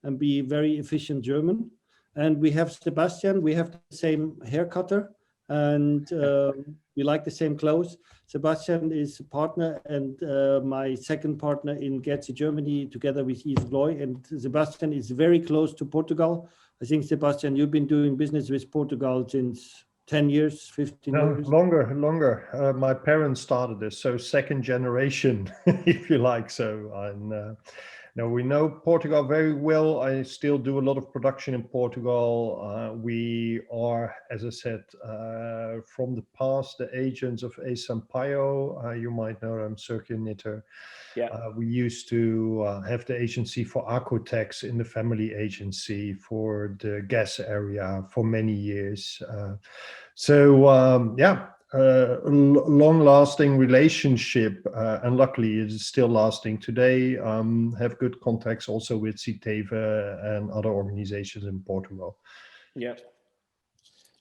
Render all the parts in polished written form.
and be very efficient German. And we have Sebastiaan, we have the same hair cutter, and we like the same clothes. Sebastiaan is a partner and my second partner in Gherzi, Germany, together with Yves Bloy. And Sebastiaan is very close to Portugal. I think, Sebastiaan, you've been doing business with Portugal since 10 years, 15 years? Longer. My parents started this, so second generation, if you like. So now we know Portugal very well. I still do a lot of production in Portugal. We are, as I said, from the past, the agents of A. Sampaio. You might know them, circular knitter. Yeah. We used to have the agency for Acotex in the family agency for the gas area for many years. Long-lasting relationship, and luckily it is still lasting today. Have good contacts also with CITI and other organizations in Portugal. Yeah.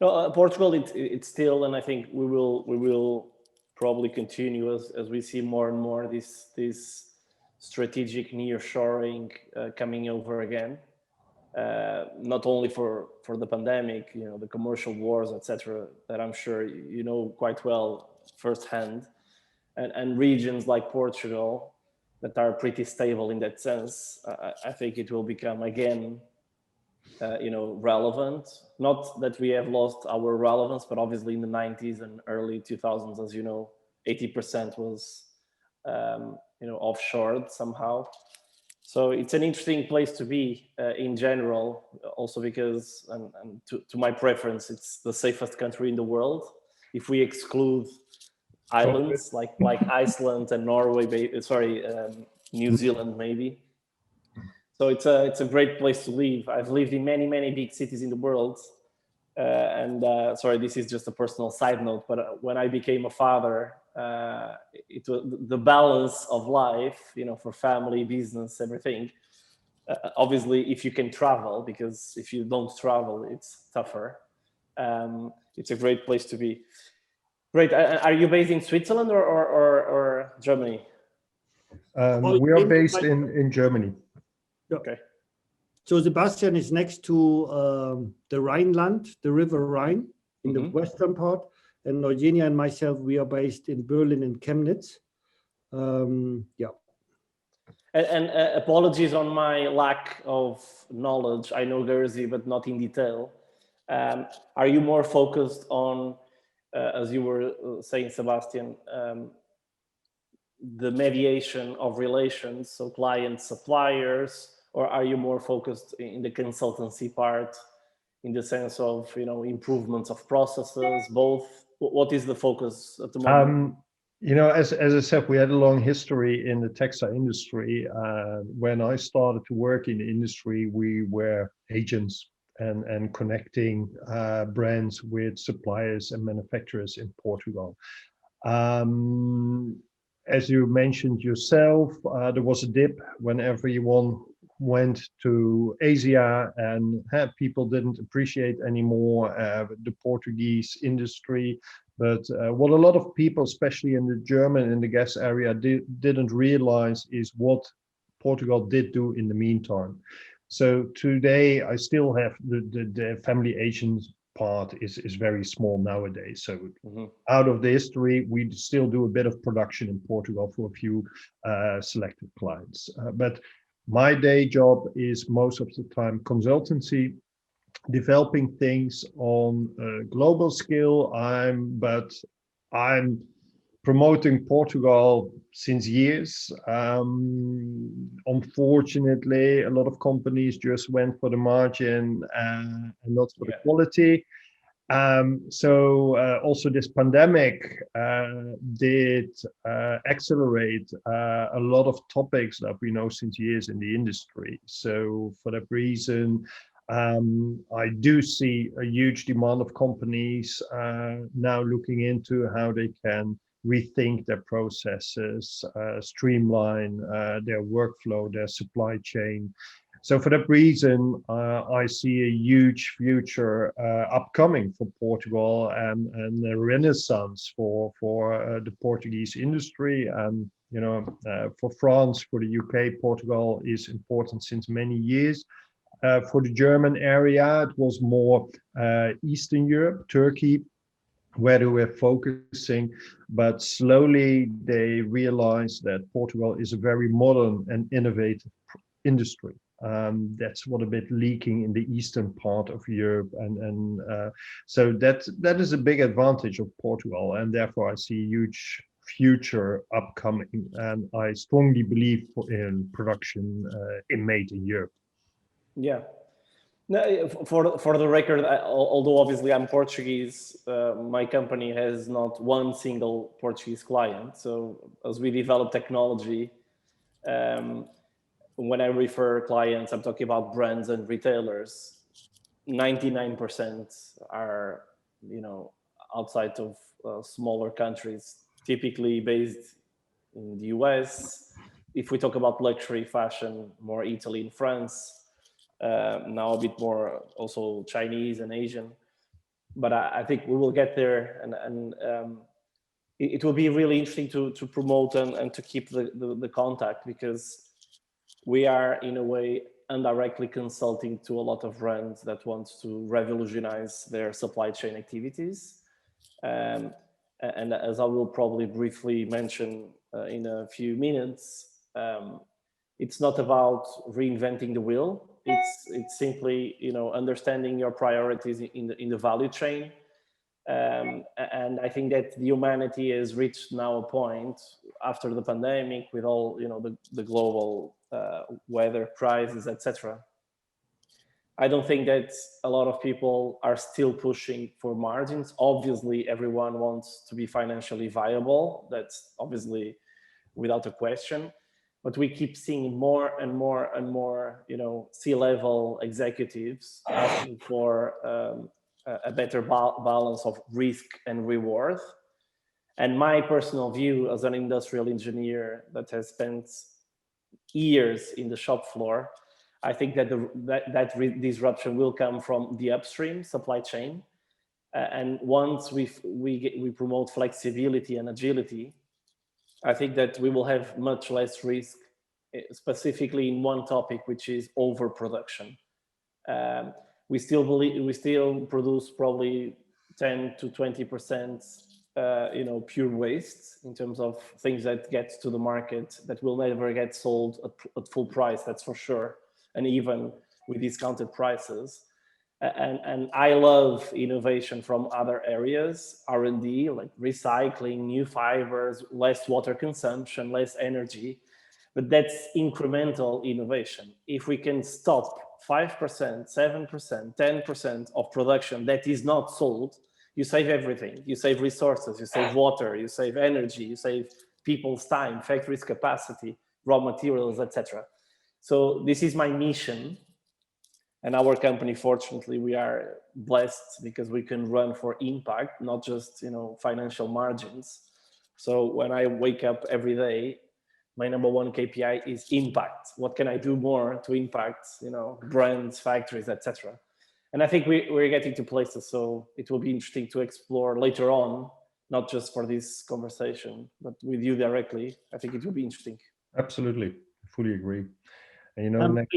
No, Portugal, it's still, and I think we will probably continue as we see more and more this strategic nearshoring coming over again. Not only for the pandemic, the commercial wars, etc., that I'm sure you know quite well firsthand, and regions like Portugal that are pretty stable in that sense. I think it will become again, relevant. Not that we have lost our relevance, but obviously in the 90s and early 2000s, as you know, 80% was, offshored somehow. So it's an interesting place to be in general, also because, and to my preference, it's the safest country in the world. If we exclude islands like Iceland and Norway, New Zealand maybe. So it's a great place to live. I've lived in many big cities in the world, this is just a personal side note. But when I became a father, it was the balance of life, for family, business, everything. Obviously, if you can travel, because if you don't travel, it's tougher. It's a great place to be. Great. Are you based in Switzerland or Germany? We are based in Germany. Okay. So Sebastiaan is next to the Rhineland, the River Rhine, in the western part. And Eugenia and myself, we are based in Berlin and Chemnitz. And apologies on my lack of knowledge. I know Gherzi, but not in detail. Are you more focused on, as you were saying, Sebastiaan, the mediation of relations, so clients, suppliers, or are you more focused in the consultancy part, in the sense of, improvements of processes, both? What is the focus at the moment? As I said, we had a long history in the textile industry. When I started to work in the industry, we were agents and connecting brands with suppliers and manufacturers in Portugal. As you mentioned yourself, there was a dip when everyone went to Asia, and people didn't appreciate anymore the Portuguese industry. But what a lot of people, especially in the German and the gas area, didn't realize is what Portugal did do in the meantime. So today, I still have the family agents part is very small nowadays. So out of the history, we still do a bit of production in Portugal for a few selected clients. But my day job is most of the time consultancy, developing things on a global scale. I'm promoting Portugal since years. Unfortunately, a lot of companies just went for the margin and not for the quality. Also this pandemic did accelerate a lot of topics that we know since years in the industry. So for that reason, I do see a huge demand of companies now looking into how they can rethink their processes, streamline their workflow, their supply chain. So for that reason, I see a huge future upcoming for Portugal and a renaissance for the Portuguese industry. And for France, for the UK, Portugal is important since many years. For the German area, it was more Eastern Europe, Turkey, where they were focusing, but slowly they realized that Portugal is a very modern and innovative industry. That's what a bit leaking in the eastern part of Europe, and so that is a big advantage of Portugal, and therefore I see a huge future upcoming, and I strongly believe in production in made in Europe. Yeah. No, for the record, although obviously I'm Portuguese, my company has not one single Portuguese client. So as we develop technology, when I refer clients, I'm talking about brands and retailers. 99% are, outside of smaller countries, typically based in the US. If we talk about luxury fashion, more Italy and France. Now a bit more also Chinese and Asian, but I think we will get there, and it will be really interesting to promote and to keep the contact, because we are in a way indirectly consulting to a lot of brands that want to revolutionize their supply chain activities. And as I will probably briefly mention in a few minutes, it's not about reinventing the wheel. It's simply, understanding your priorities in the value chain. And I think that the humanity has reached now a point after the pandemic, with all, the global weather crisis, etc. I don't think that a lot of people are still pushing for margins. Obviously, everyone wants to be financially viable. That's obviously without a question. But we keep seeing more and more and more, C-level executives asking for a better balance of risk and reward. And my personal view as an industrial engineer that has spent years in the shop floor, I think that that disruption will come from the upstream supply chain. And once we promote flexibility and agility, I think that we will have much less risk, specifically in one topic, which is overproduction. We still produce probably 10 to 20%, pure waste in terms of things that get to the market that will never get sold at full price. That's for sure, and even with discounted prices. And I love innovation from other areas, R&D, like recycling, new fibers, less water consumption, less energy, but that's incremental innovation. If we can stop 5%, 7%, 10% of production that is not sold, you save everything. You save resources, you save water, you save energy, you save people's time, factories' capacity, raw materials, etc. So this is my mission. And our company, fortunately, we are blessed because we can run for impact, not just, financial margins. So when I wake up every day, my number one KPI is impact. What can I do more to impact, brands, factories, etc. And I think we're getting to places. So it will be interesting to explore later on, not just for this conversation, but with you directly. I think it will be interesting. Absolutely, fully agree. And next.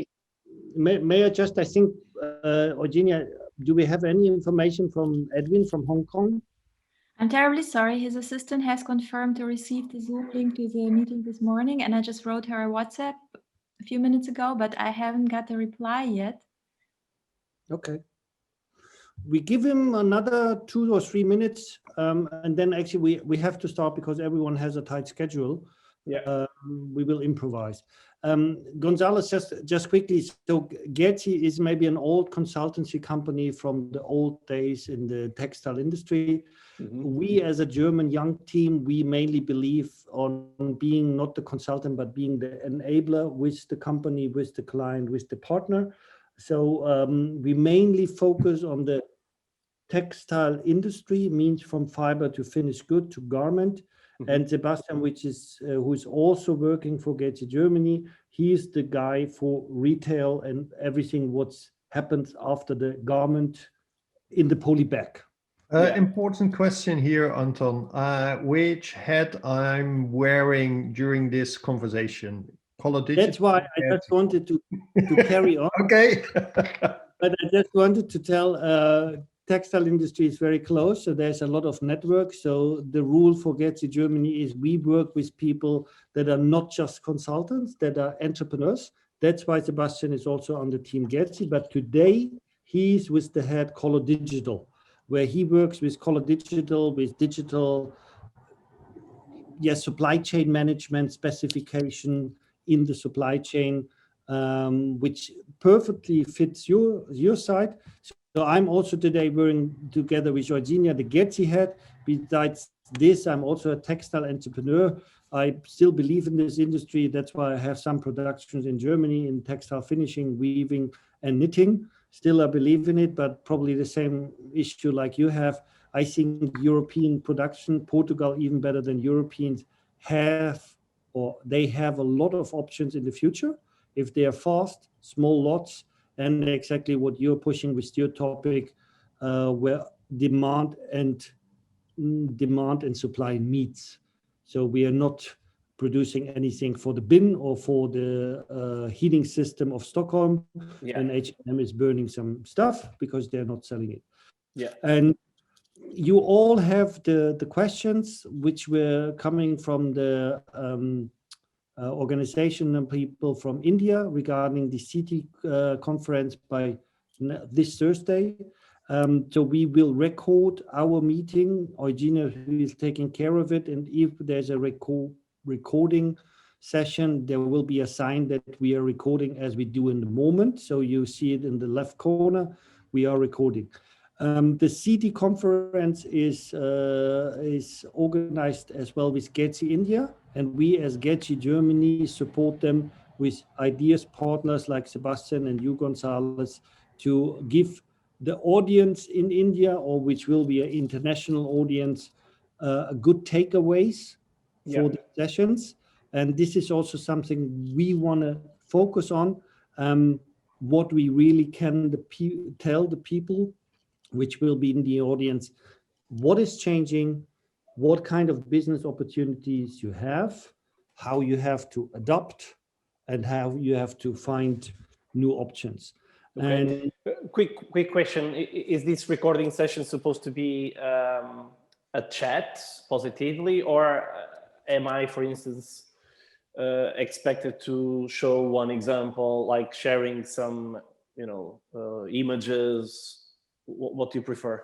May I just, I think, Eugenia, do we have any information from Edwin from Hong Kong? I'm terribly sorry. His assistant has confirmed to receive the Zoom link to the meeting this morning, and I just wrote her a WhatsApp a few minutes ago, but I haven't got the reply yet. Okay. We give him another 2 or 3 minutes, and then actually we have to start because everyone has a tight schedule. Yeah. We will improvise. Gonçalo, just quickly, so Gherzi is maybe an old consultancy company from the old days in the textile industry. Mm-hmm. We as a German young team, we mainly believe on being not the consultant, but being the enabler with the company, with the client, with the partner. So we mainly focus on the textile industry, means from fiber to finished good to garment. Mm-hmm. And Sebastiaan, who is also working for Gherzi Germany, he is the guy for retail and everything what happens after the garment in the poly bag. Important question here, Anton. Which hat I'm wearing during this conversation? Color Digital. That's why I just wanted to carry on. Okay. But I just wanted to tell textile industry is very close, so there's a lot of network. So the rule for Gherzi Germany is we work with people that are not just consultants, that are entrepreneurs. That's why Sebastiaan is also on the team Gherzi. But today he's with the head Color Digital, where he works with Color Digital, with digital, supply chain management specification in the supply chain, which perfectly fits your side. So I'm also today working together with Georgina, the Gherzi head. Besides this, I'm also a textile entrepreneur. I still believe in this industry. That's why I have some productions in Germany in textile finishing, weaving, and knitting. Still, I believe in it, but probably the same issue like you have. I think European production, Portugal even better than Europeans have, or they have a lot of options in the future if they are fast, small lots, and exactly what you're pushing with your topic, where demand and supply meets. So we are not producing anything for the bin or for the heating system of Stockholm, and H&M is burning some stuff because they're not selling it. Yeah. And you all have the questions which were coming from the organization and people from India regarding the CITI conference by this Thursday. So we will record our meeting. Eugenia, who is taking care of it, and if there's a recording session, there will be a sign that we are recording as we do in the moment. So you see it in the left corner, we are recording. The CITI conference is organized as well with Gherzi India, and we as Gherzi Germany support them with ideas partners like Sebastiaan and you, Gonçalo, to give the audience in India, or which will be an international audience, good takeaways for the sessions. And this is also something we want to focus on, what we really can tell the people which will be in the audience, what is changing, what kind of business opportunities you have, how you have to adopt, and how you have to find new options. Okay. And quick question: is this recording session supposed to be a chat positively, or am I, for instance, expected to show one example, like sharing some, images? What do you prefer?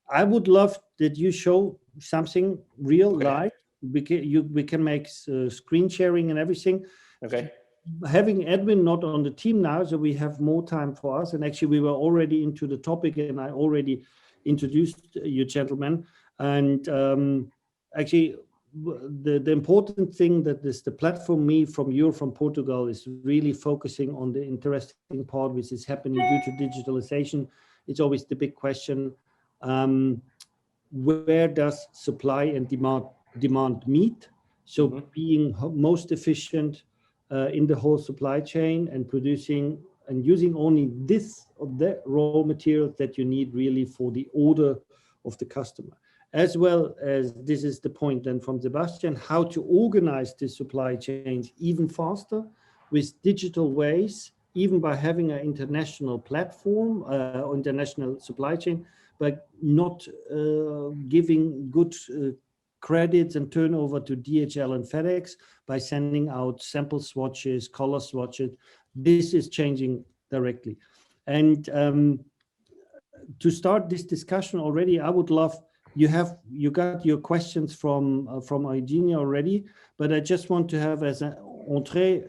I would love that you show something real live. We can make screen sharing and everything. Okay. Having Edwin not on the team now, so we have more time for us. And actually, we were already into the topic, and I already introduced you gentlemen. And actually, the important thing that is the PlatformE from Portugal is really focusing on the interesting part which is happening due to digitalization. It's always the big question, where does supply and demand meet? So being most efficient in the whole supply chain and producing and using only this or that raw material that you need really for the order of the customer. As well as, this is the point then from Sebastiaan, how to organize the supply chains even faster with digital ways, even by having an international platform, international supply chain, but not giving good credits and turnover to DHL and FedEx by sending out sample swatches, color swatches. This is changing directly. And to start this discussion already, I would love, you got your questions from Eugenia already, but I just want to have as an entree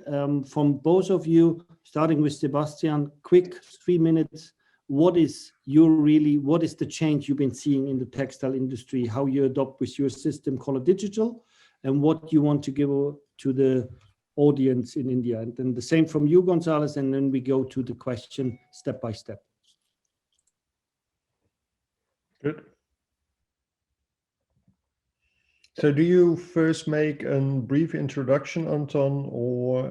from both of you, starting with Sebastiaan, quick 3 minutes. What is the change you've been seeing in the textile industry, how you adopt with your system Color Digital, and what you want to give to the audience in India? And then the same from you, Gonçalo, and then we go to the question step by step. Good. So do you first make a brief introduction, Anton, or?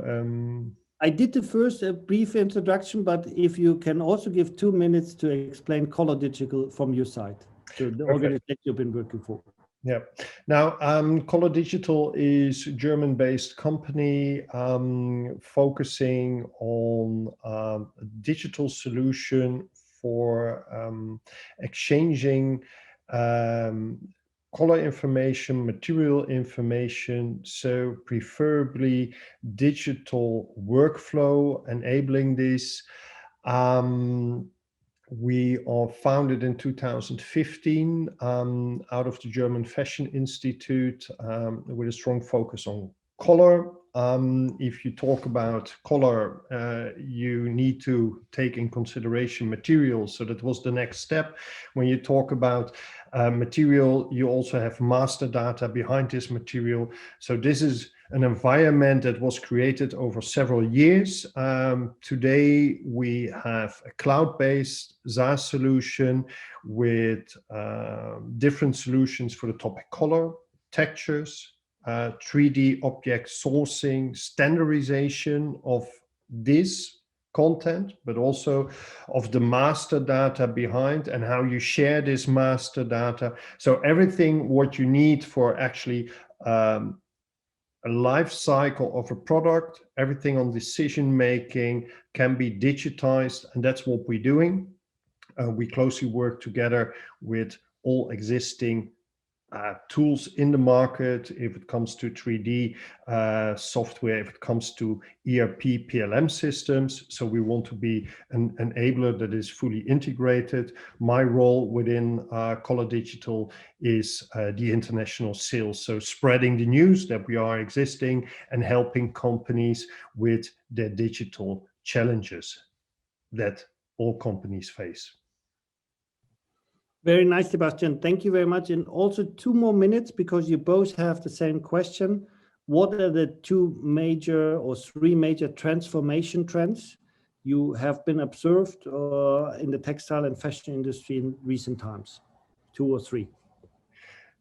I did the first brief introduction, but if you can also give 2 minutes to explain Color Digital from your side, so the organization you've been working for. Yeah. Now, Color Digital is a German-based company focusing on a digital solution for exchanging color information, material information, so preferably digital workflow, enabling this. We are founded in 2015 out of the German Fashion Institute with a strong focus on color. If you talk about color, you need to take in consideration materials. So that was the next step. When you talk about material, you also have master data behind this material. So this is an environment that was created over several years. Today, we have a cloud-based SaaS solution with different solutions for the topic color, textures, 3D object sourcing, standardization of this content, but also of the master data behind and how you share this master data. So everything what you need for actually a life cycle of a product, everything on decision making can be digitized, and that's what we're doing. We closely work together with all existing tools in the market if it comes to 3D software, if it comes to ERP, PLM systems. So we want to be an enabler that is fully integrated. My role within Color Digital is the international sales. So spreading the news that we are existing and helping companies with their digital challenges that all companies face. Very nice, Sebastiaan. Thank you very much. And also 2 more minutes because you both have the same question. What are the 2 major or 3 major transformation trends you have been observed in the textile and fashion industry in recent times? 2 or 3.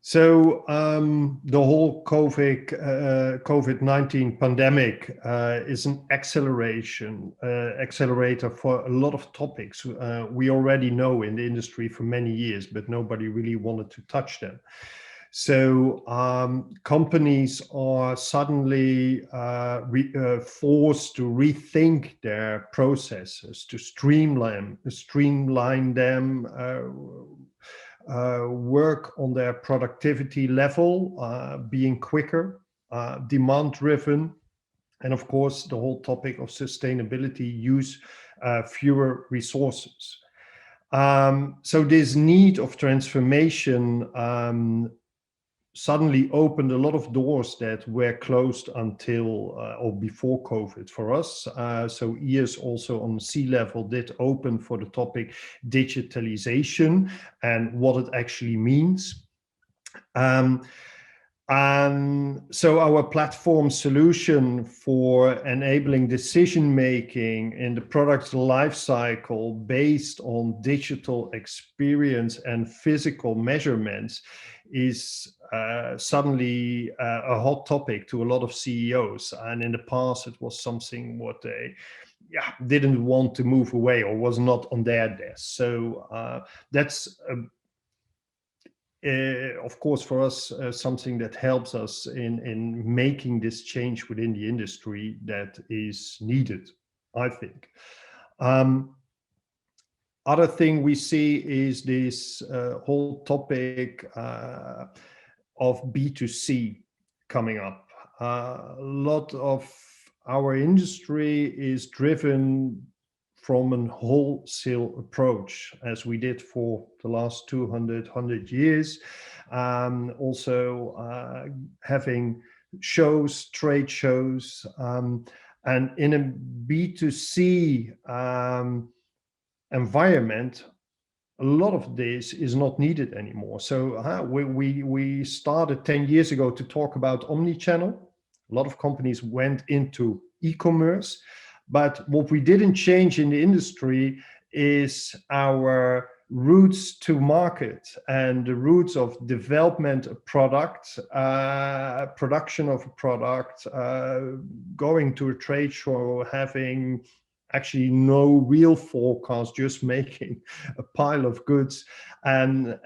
So the whole COVID-19 pandemic is an accelerator for a lot of topics we already know in the industry for many years, but nobody really wanted to touch them. So companies are suddenly forced to rethink their processes, to streamline them, work on their productivity level, being quicker, demand-driven, and of course the whole topic of sustainability, use fewer resources. So this need of transformation suddenly opened a lot of doors that were closed until or before COVID for us. So ears also on C-level did open for the topic digitalization and what it actually means. And so our platform solution for enabling decision-making in the product lifecycle based on digital experience and physical measurements is suddenly a hot topic to a lot of CEOs. And in the past, it was something what they didn't want to move away or was not on their desk. So that's of course, for us, something that helps us in making this change within the industry that is needed, I think. Other thing we see is this whole topic of B2C coming up. A lot of our industry is driven from a wholesale approach, as we did for the last 100 years. Also having shows, trade shows, and in a B2C environment, a lot of this is not needed anymore. So we started 10 years ago to talk about omni-channel. A lot of companies went into e-commerce, but what we didn't change in the industry is our routes to market and the routes of development of product, production of a product, going to a trade show, having actually no real forecast, just making a pile of goods and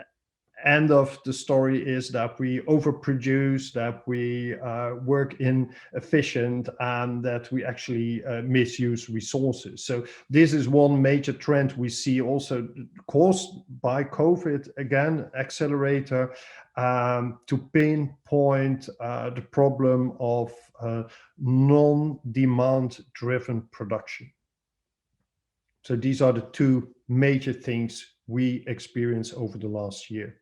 end of the story is that we overproduce, that we work inefficient, and that we actually misuse resources. So this is one major trend we see also caused by COVID, again, accelerator, to pinpoint the problem of non-demand driven production. So these are the two major things we experienced over the last year.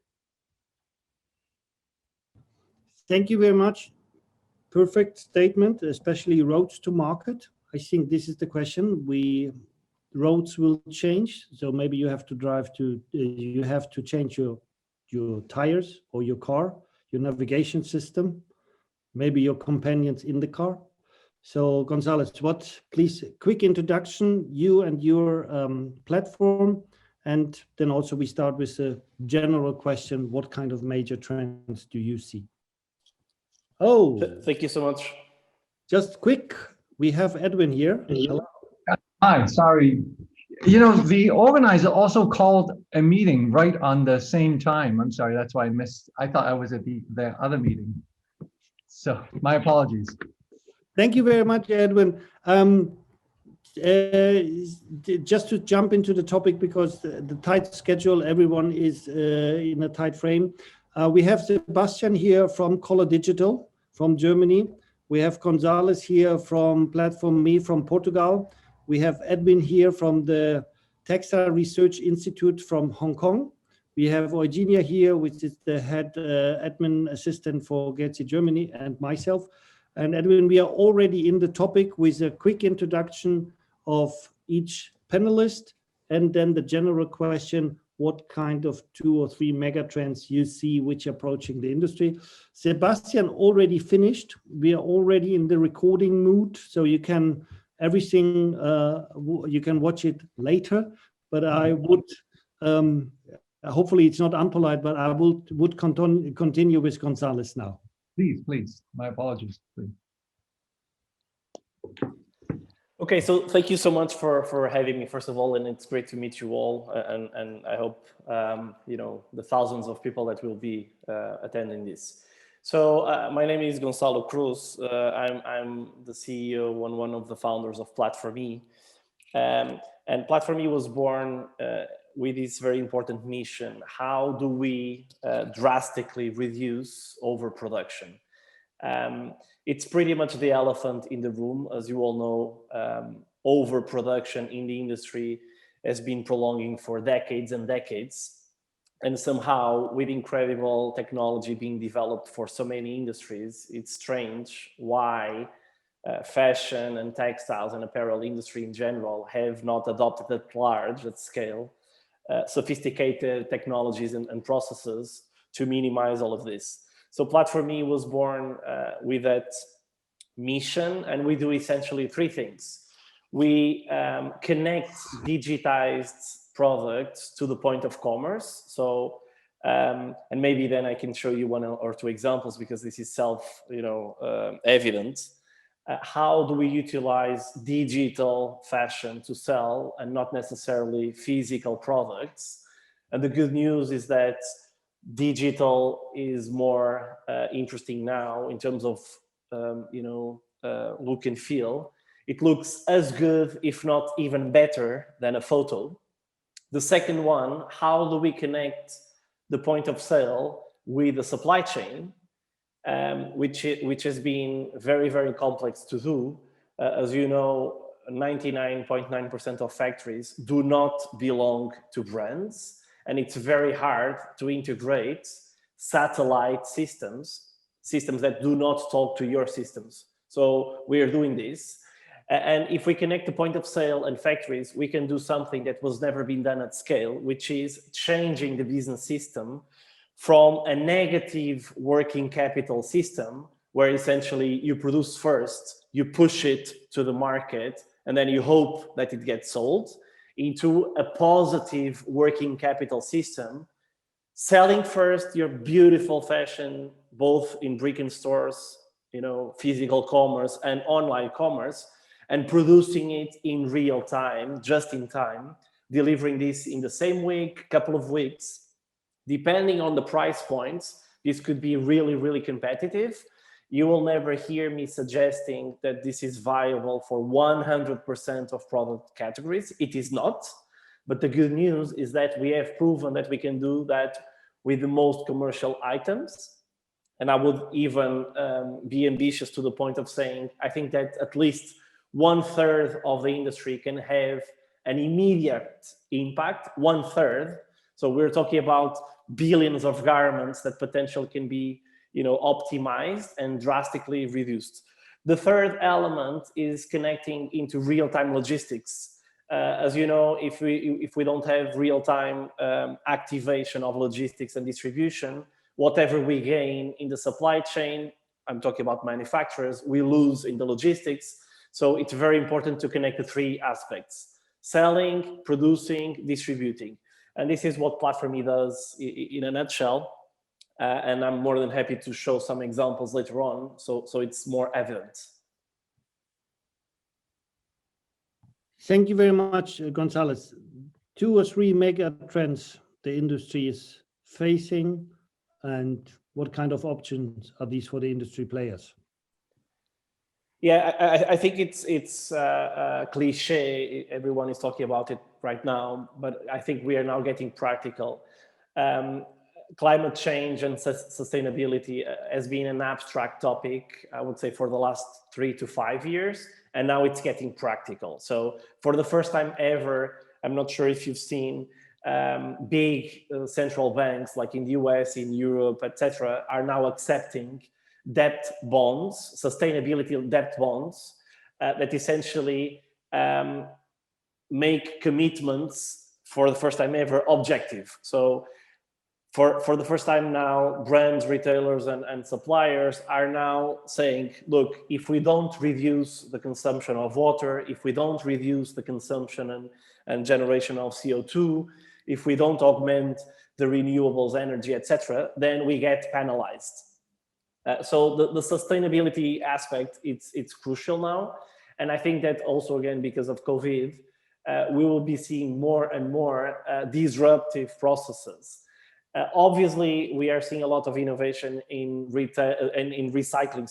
Thank you very much. Perfect statement, especially roads to market. I think this is the question. Roads will change, so maybe you have to change your tires or your car, your navigation system, maybe your companions in the car. So Gonçalo, please, quick introduction, you and your platform, and then also we start with a general question, what kind of major trends do you see? Oh, Thank you so much. just quick, we have Edwin here. Hello. Hi, sorry. You know, the organizer also called a meeting right on the same time. I'm sorry, that's why I missed. I thought I was at the other meeting. So my apologies. Thank you very much, Edwin. Just to jump into the topic, because the tight schedule, everyone is in a tight frame. We have Sebastiaan here from Color Digital from Germany. We have Gonçalo here from PlatformE from Portugal. We have Edwin here from the Textile Research Institute from Hong Kong. We have Eugenia here, which is the head admin assistant for Gherzi Germany, and myself. And Edwin, we are already in the topic with a quick introduction of each panelist, and then the general question, what kind of 2 or 3 mega trends you see which are approaching the industry. Sebastiaan already finished. We are already in the recording mood, so you can everything, you can watch it later, but I would, hopefully it's not unpolite, but I would continue with Gonçalo now. Please, my apologies, please. Okay, so thank you so much for having me, first of all, and it's great to meet you all, and I hope you know, the thousands of people that will be attending this. So my name is Gonçalo Cruz. I'm the CEO and one of the founders of PlatformE, and PlatformE was born with this very important mission: how do we drastically reduce overproduction? It's pretty much the elephant in the room. As you all know, overproduction in the industry has been prolonging for decades and decades. And somehow, with incredible technology being developed for so many industries, it's strange why fashion and textiles and apparel industry in general have not adopted at large, at scale, sophisticated technologies and processes to minimize all of this. So PlatformE was born with that mission, and we do essentially 3 things. We connect digitized products to the point of commerce. So, and maybe then I can show you 1 or 2 examples, because this is evident. How do we utilize digital fashion to sell and not necessarily physical products? And the good news is that digital is more interesting now in terms of look and feel. It looks as good, if not even better, than a photo. The second one, how do we connect the point of sale with the supply chain, which has been very, very complex to do. As you know, 99.9% of factories do not belong to brands, and it's very hard to integrate satellite systems that do not talk to your systems. So we are doing this. And if we connect the point of sale and factories, we can do something that was never been done at scale, which is changing the business system from a negative working capital system, where essentially you produce first, you push it to the market, and then you hope that it gets sold, into a positive working capital system, selling first your beautiful fashion, both in brick and stores, physical commerce and online commerce, and producing it in real time, just in time, delivering this in the same week, couple of weeks, Depending on the price points, this could be really, really competitive. You will never hear me suggesting that this is viable for 100% of product categories. It is not. But the good news is that we have proven that we can do that with the most commercial items. And I would even be ambitious to the point of saying, I think that at least 1/3 of the industry can have an immediate impact, 1/3. So we're talking about billions of garments that potentially can be, optimized and drastically reduced. The third element is connecting into real-time logistics. As you know, if we don't have real-time activation of logistics and distribution, whatever we gain in the supply chain, I'm talking about manufacturers, we lose in the logistics. So it's very important to connect the three aspects: selling, producing, distributing. And this is what PlatformE does in a nutshell. And I'm more than happy to show some examples later on, so it's more evident. Thank you very much, Gonçalo. 2 or 3 mega trends the industry is facing, and what kind of options are these for the industry players? Yeah, I think it's cliche. Everyone is talking about it right now, but I think we are now getting practical. Climate change and sustainability has been an abstract topic, I would say, for the last 3 to 5 years, and now it's getting practical. So for the first time ever, I'm not sure if you've seen big central banks like in the US, in Europe, etc., are now accepting debt bonds, sustainability debt bonds, that essentially make commitments for the first time ever objective. So for the first time now, brands, retailers, and suppliers are now saying, look, if we don't reduce the consumption of water, if we don't reduce the consumption and generation of CO2, if we don't augment the renewables energy, etc., then we get penalized. So the sustainability aspect, it's crucial now. And I think that also, again, because of COVID, we will be seeing more and more disruptive processes. Obviously, we are seeing a lot of innovation in retail and in recycling,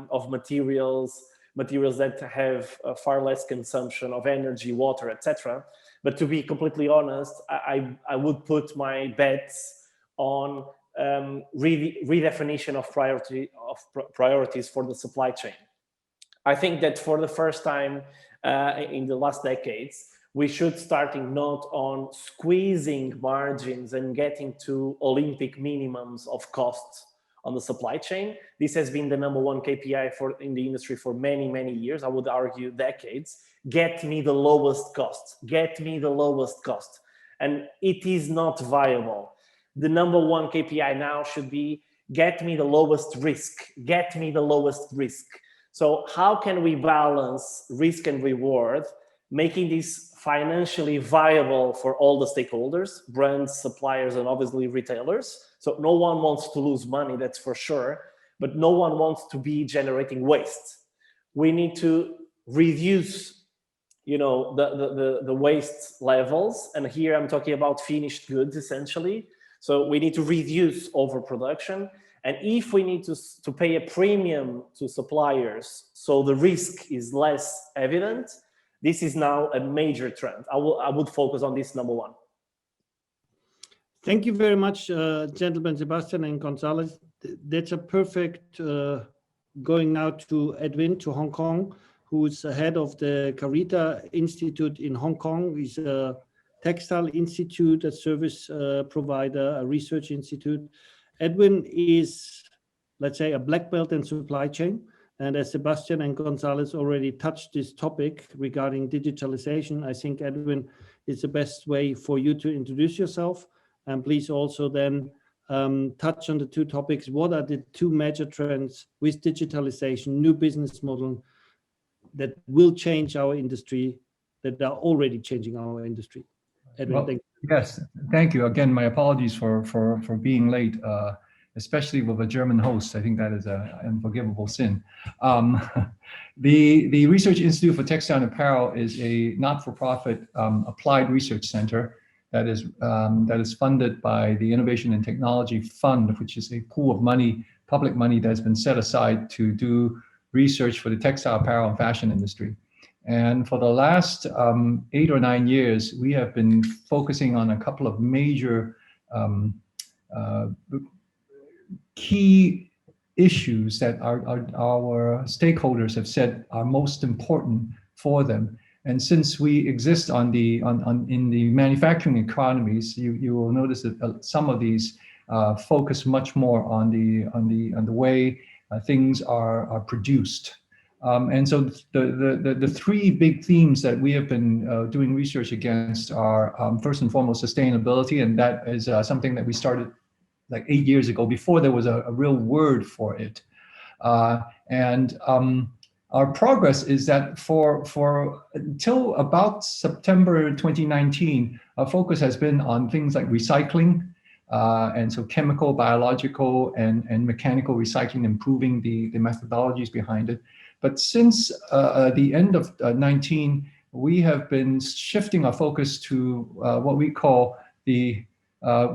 of materials that have far less consumption of energy, water, etc. But to be completely honest, I would put my bets on redefinition of priorities for the supply chain. I think that for the first time in the last decades, we should starting not on squeezing margins and getting to Olympic minimums of costs on the supply chain. This has been the #1 KPI in the industry for many, many years. I would argue decades. Get me the lowest cost. Get me the lowest cost. And it is not viable. The #1 KPI now should be get me the lowest risk. Get me the lowest risk. So how can we balance risk and reward, making this financially viable for all the stakeholders, brands, suppliers, and obviously retailers? So no one wants to lose money, that's for sure, but no one wants to be generating waste. We need to reduce, the waste levels, and here I'm talking about finished goods essentially. So we need to reduce overproduction, and if we need to pay a premium to suppliers, so the risk is less evident, this is now a major trend. I would focus on this #1. Thank you very much, gentlemen, Sebastiaan and Gonçalo. That's a perfect going now to Edwin, to Hong Kong, who is the head of the HKRITA Institute in Hong Kong. He's a textile institute, a service provider, a research institute. Edwin is, let's say, a black belt in supply chain. And as Sebastiaan and Gonçalo already touched this topic regarding digitalization, I think, Edwin, is the best way for you to introduce yourself. And please also then touch on the 2 topics. What are the 2 major trends with digitalization, new business model that will change our industry, that are already changing our industry? Edwin, well, thank you. Yes, thank you. Again, my apologies for being late. Especially with a German host. I think that is an unforgivable sin. The Research Institute for Textile and Apparel is a not-for-profit applied research center that is funded by the Innovation and Technology Fund, which is a pool of money, public money, that's been set aside to do research for the textile, apparel, and fashion industry. And for the last 8 or 9 years, we have been focusing on a couple of major key issues that our stakeholders have said are most important for them. And since we exist in the manufacturing economies, you will notice that some of these focus much more on the way things are produced. And so the three big themes that we have been doing research against are first and foremost sustainability, and that is something that we started like 8 years ago, before there was a real word for it. Our progress is that for until about September 2019, our focus has been on things like recycling, and so chemical, biological, and mechanical recycling, improving the methodologies behind it. But since the end of 19, we have been shifting our focus to what we call the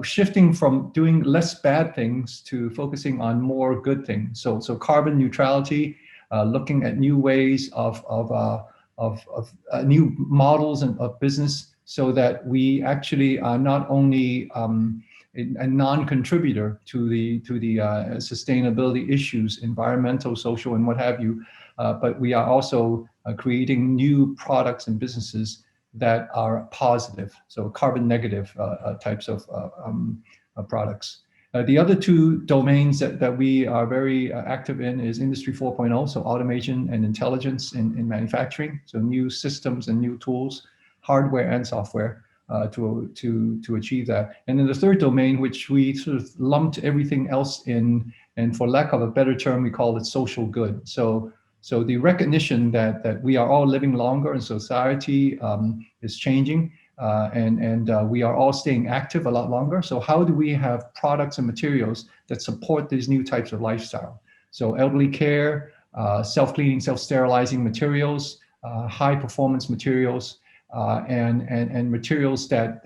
shifting from doing less bad things to focusing on more good things. So carbon neutrality, looking at new ways of new models of business, so that we actually are not only a non-contributor to the sustainability issues, environmental, social, and what have you, but we are also creating new products and businesses that are positive, so carbon negative types of products. The other two domains that we are very active in is Industry 4.0, so automation and intelligence in manufacturing, so new systems and new tools, hardware and software, to achieve that. And then the third domain, which we sort of lumped everything else in, and for lack of a better term, we call it social good. So the recognition that we are all living longer and society is changing, and we are all staying active a lot longer. So how do we have products and materials that support these new types of lifestyle? So elderly care, self-cleaning, self-sterilizing materials, high performance materials, and materials that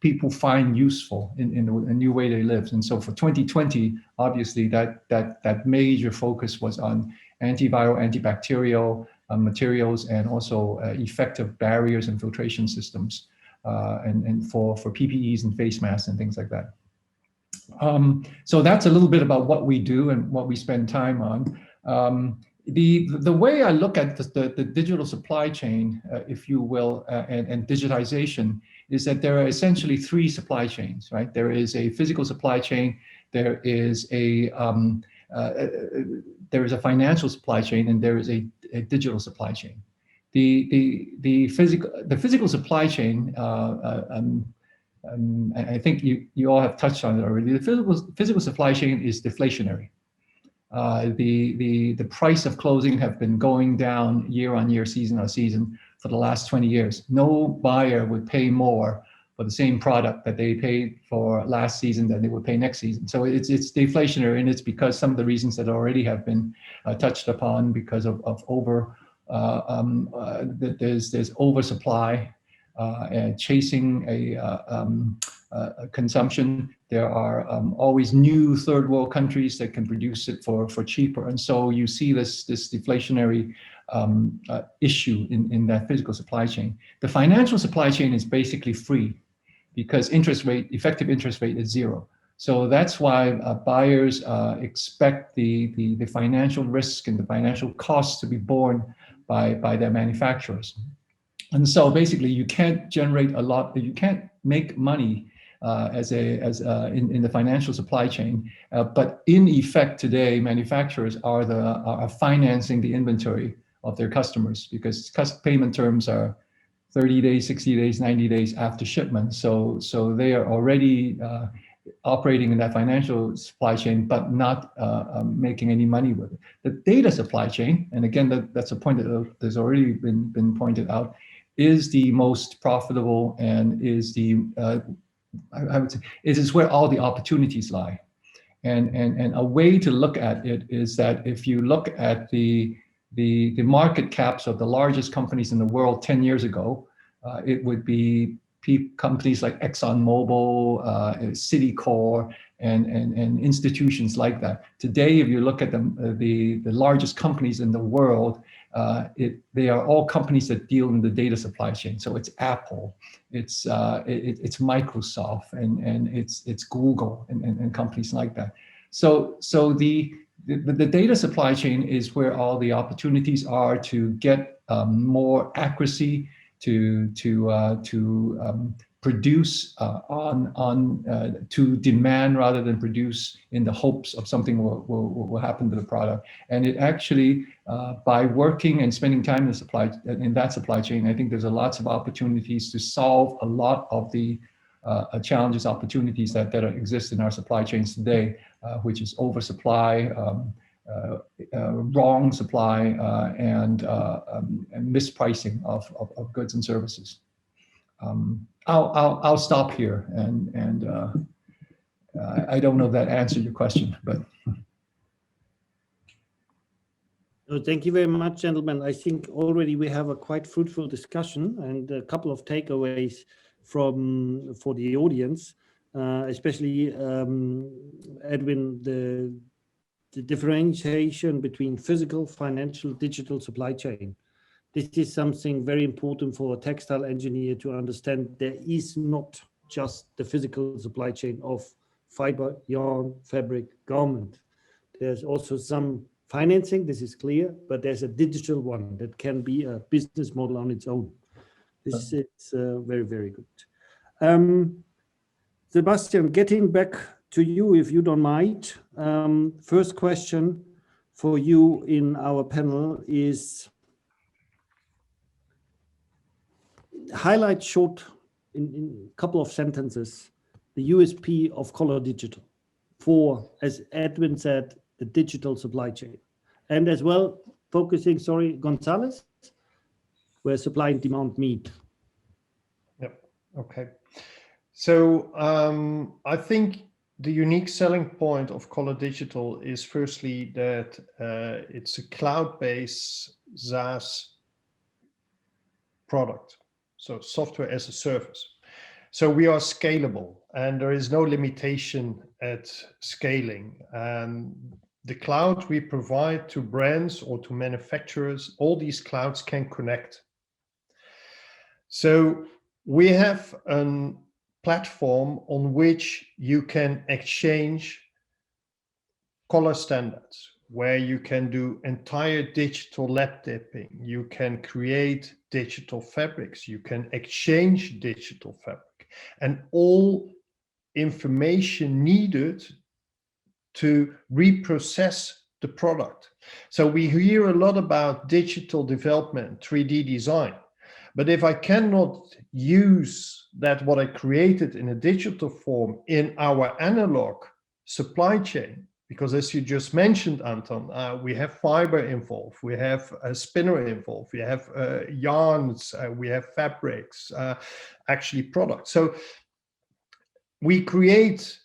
people find useful in a new way they live. And so for 2020, obviously that major focus was on antiviral, antibacterial materials, and also effective barriers and filtration systems, and for PPEs and face masks and things like that. So that's a little bit about what we do and what we spend time on. The way I look at the digital supply chain, if you will, and digitization, is that there are essentially three supply chains, right? There is a physical supply chain, there is a financial supply chain, and there is a digital supply chain. The physical supply chain, I think you all have touched on it already. The physical supply chain is deflationary. The price of clothing have been going down year on year, season on season for the last 20 years. No buyer would pay more for the same product that they paid for last season than they would pay next season. So it's deflationary, and it's because some of the reasons that already have been touched upon, because of there's oversupply, and chasing a consumption. There are always new third world countries that can produce it for cheaper, and so you see this deflationary issue in that physical supply chain. The financial supply chain is basically free, because effective interest rate is zero. So that's why buyers expect the financial risk and the financial costs to be borne by their manufacturers. And so basically, you can't generate a lot, you can't make money in the financial supply chain, but in effect today, manufacturers are financing the inventory of their customers, because payment terms are 30 days, 60 days, 90 days after shipment. So they are already operating in that financial supply chain, but not making any money with it. The data supply chain, and again, that's a point that has already been pointed out, is the most profitable, and is I would say it is where all the opportunities lie. And a way to look at it is that if you look at the market caps of the largest companies in the world 10 years ago, it would be companies like ExxonMobil, Citicorp, and institutions like that. Today, if you look at the largest companies in the world, they are all companies that deal in the data supply chain. So it's Apple, it's Microsoft, and it's Google, and companies like that. So the data supply chain is where all the opportunities are to get more accuracy, to produce to demand rather than produce in the hopes of something will happen to the product. And it actually, by working and spending time in that supply chain, I think there's lots of opportunities to solve a lot of the challenges, opportunities that exist in our supply chains today, which is oversupply, wrong supply, and mispricing of goods and services. I'll stop here, and I don't know if that answered your question, but. Thank you very much, gentlemen. I think already we have a quite fruitful discussion and a couple of takeaways for the audience, especially Edwin, the differentiation between physical, financial, digital supply chain. This is something very important for a textile engineer to understand. There is not just the physical supply chain of fiber, yarn, fabric, garment. There's also some financing, this is clear, but there's a digital one that can be a business model on its own. This is very, very good. Sebastiaan, getting back to you, if you don't mind. First question for you in our panel is, highlight short in a couple of sentences the USP of Color Digital for, as Edwin said, the digital supply chain, and as well focusing, Gonçalo, where supply and demand meet. Yep. Okay. So I think the unique selling point of Color Digital is firstly that it's a cloud-based SaaS product, so software as a service. So we are scalable, and there is no limitation at scaling. The cloud we provide to brands or to manufacturers, all these clouds can connect. So we have a platform on which you can exchange color standards, where you can do entire digital lab dipping, you can create digital fabrics, you can exchange digital fabric, and all information needed to reprocess the product. So we hear a lot about digital development, 3D design, but if I cannot use that, what I created in a digital form, in our analog supply chain, because as you just mentioned, Anton, we have fiber involved, we have a spinner involved, we have yarns, we have fabrics, actually products. So we create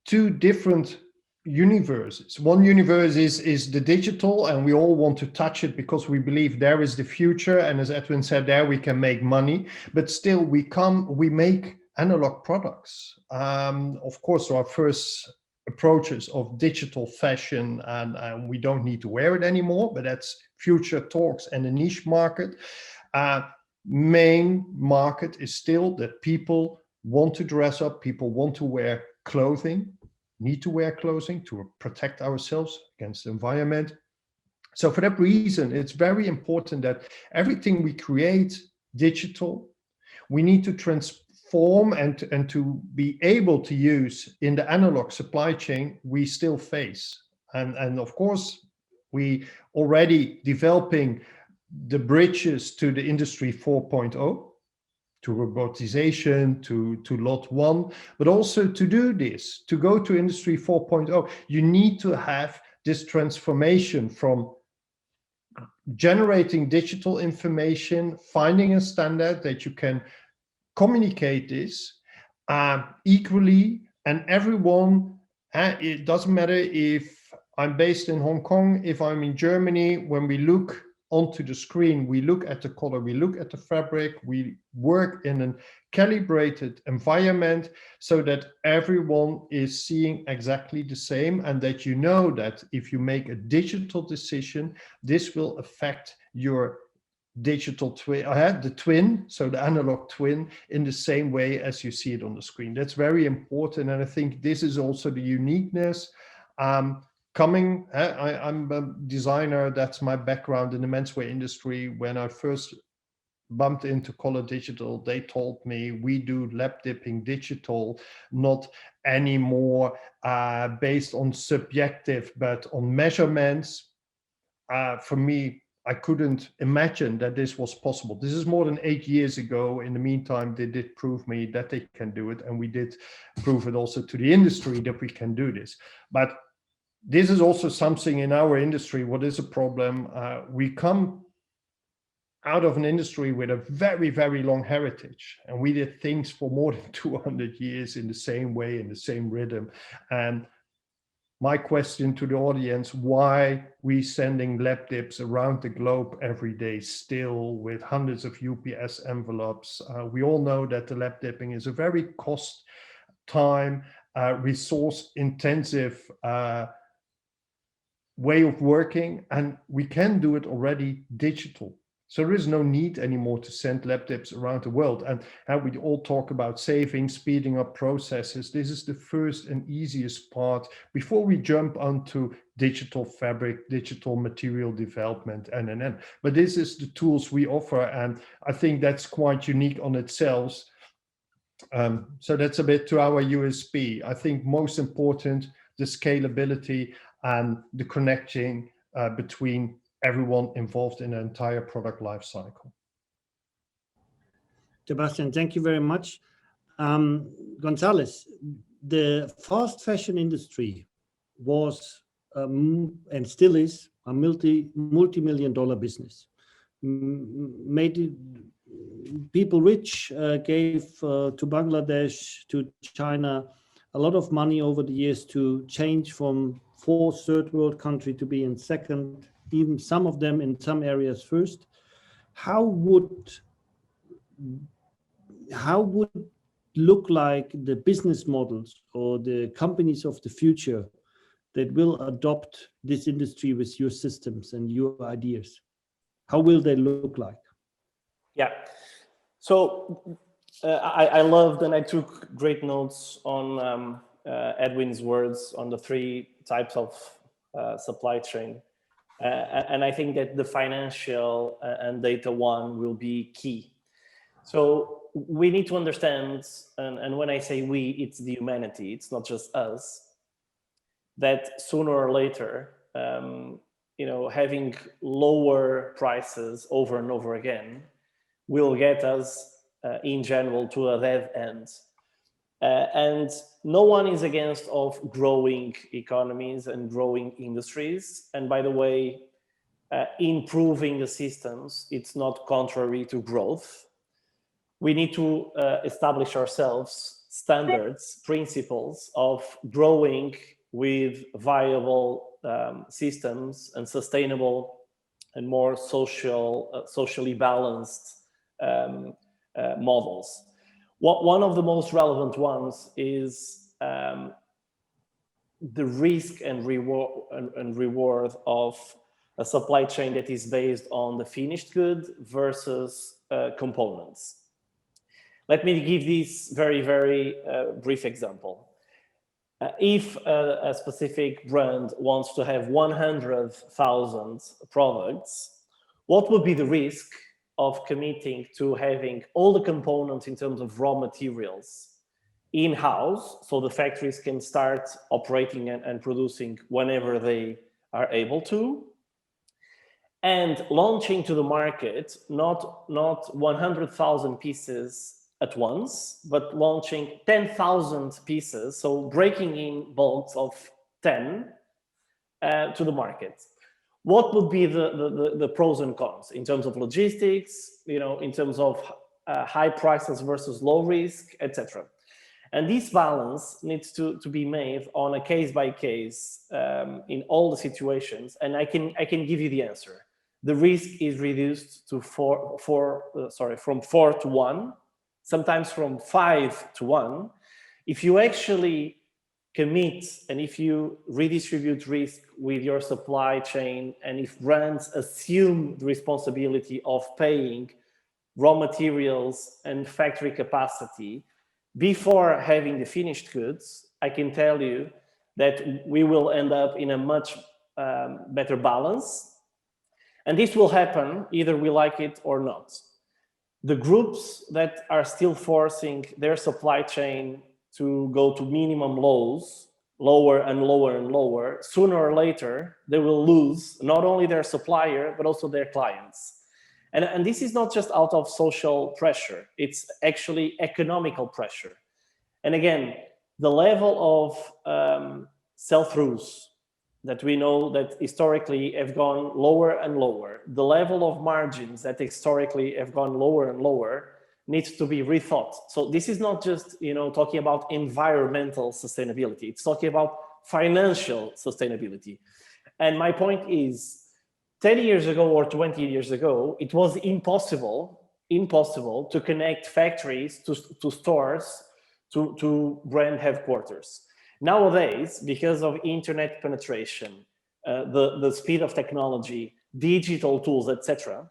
two different universes. One universe is the digital, and we all want to touch it because we believe there is the future, and as Edwin said, there we can make money, but still we make analog products. Of course, our first approaches of digital fashion, and we don't need to wear it anymore, but that's future talks and a niche market. Main market is still that people want to dress up, people want to wear clothing, need to wear clothing to protect ourselves against the environment. So for that reason, it's very important that everything we create digital, we need to transform and to be able to use in the analog supply chain we still face. And of course, we already developing the bridges to the industry 4.0, to robotization, to lot 1, but also to do this, to go to industry 4.0, you need to have this transformation from generating digital information, finding a standard that you can communicate this equally, and everyone, it doesn't matter if I'm based in Hong Kong, if I'm in Germany, when we look onto the screen, we look at the color, we look at the fabric, we work in a calibrated environment so that everyone is seeing exactly the same, and that you know that if you make a digital decision, this will affect your digital twin, the twin, so the analog twin, in the same way as you see it on the screen. That's very important, and I think this is also the uniqueness. I'm a designer, that's my background in the menswear industry. When I first bumped into Color Digital, they told me we do lab dipping digital, not anymore based on subjective, but on measurements. For me, I couldn't imagine that this was possible. This is more than 8 years ago. In the meantime, they did prove me that they can do it, and we did prove it also to the industry that we can do this. But this is also something in our industry. What is a problem? We come out of an industry with a very, very long heritage, and we did things for more than 200 years in the same way, in the same rhythm. And my question to the audience, why we sending lab dips around the globe every day still with hundreds of UPS envelopes? We all know that the lab dipping is a very cost, time, resource intensive way of working, and we can do it already digital. So there is no need anymore to send lab dips around the world. And we all talk about saving, speeding up processes. This is the first and easiest part before we jump onto digital fabric, digital material development, and. But this is the tools we offer, and I think that's quite unique on itself. So that's a bit to our USP. I think most important, the scalability and the connecting between everyone involved in the entire product life cycle. Sebastiaan, thank you very much. Gonçalo, the fast fashion industry was and still is a multi-million-dollar business. Made people rich, gave to Bangladesh, to China, a lot of money over the years to change from fourth, third world country to be in second, even some of them in some areas first. How would look like the business models or the companies of the future that will adopt this industry with your systems and your ideas? How will they look like? Yeah, so I loved and I took great notes on Edwin's words on the 3 types of supply chain. And I think that the financial and data one will be key. So we need to understand, and when I say we, it's the humanity, it's not just us, that sooner or later, having lower prices over and over again will get us in general to a dead end. And no one is against of growing economies and growing industries. And by the way, improving the systems, it's not contrary to growth. We need to establish ourselves standards, principles of growing with viable systems and sustainable and more socially balanced models. One of the most relevant ones is the risk and reward of a supply chain that is based on the finished good versus components. Let me give this very, very brief example. If a specific brand wants to have 100,000 products, what would be the risk of committing to having all the components in terms of raw materials in-house, so the factories can start operating and producing whenever they are able to, and launching to the market not 100,000 pieces at once, but launching 10,000 pieces, so breaking in bulks of 10 to the market. What would be the pros and cons in terms of logistics, in terms of high prices versus low risk, etc. And this balance needs to be made on a case by case in all the situations. And I can give you the answer. the risk is reduced to from 4 to 1, sometimes from 5 to 1. If you actually commit and if you redistribute risk with your supply chain, and if brands assume the responsibility of paying raw materials and factory capacity before having the finished goods, I can tell you that we will end up in a much better balance. And this will happen either we like it or not. The groups that are still forcing their supply chain to go to minimum lows, lower and lower and lower, sooner or later, they will lose not only their supplier, but also their clients. And this is not just out of social pressure, it's actually economical pressure. And again, the level of sell-throughs that we know that historically have gone lower and lower, the level of margins that historically have gone lower and lower needs to be rethought. So this is not just, talking about environmental sustainability, it's talking about financial sustainability. And my point is, 10 years ago or 20 years ago, it was impossible to connect factories to stores, to brand headquarters. Nowadays, because of internet penetration, the speed of technology, digital tools, etc.,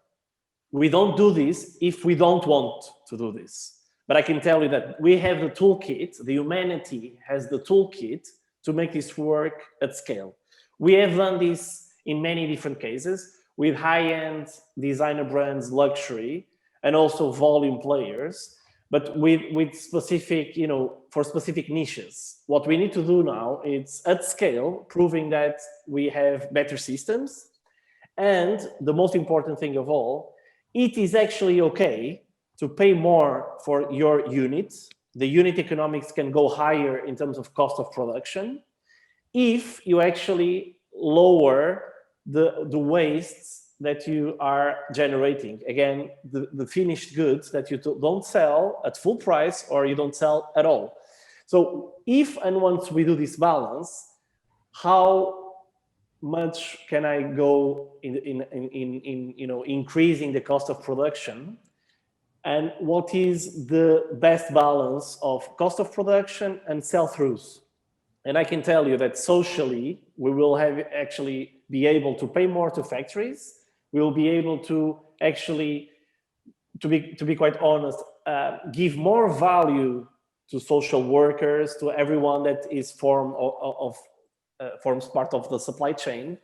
we don't do this if we don't want to do this. But I can tell you that we have the toolkit, the humanity has the toolkit to make this work at scale. We have done this in many different cases with high-end designer brands, luxury, and also volume players, but with specific, for specific niches. What we need to do now is at scale, proving that we have better systems. And the most important thing of all, it is actually okay to pay more for your units. The unit economics can go higher in terms of cost of production if you actually lower the wastes that you are generating. Again, the finished goods that you don't sell at full price or you don't sell at all. So if and once we do this balance, how much can I go in increasing the cost of production? And what is the best balance of cost of production and sell-throughs? And I can tell you that socially, we will actually be able to pay more to factories. We will be able to actually, to be quite honest, give more value to social workers, to everyone that is forms part of the supply chain.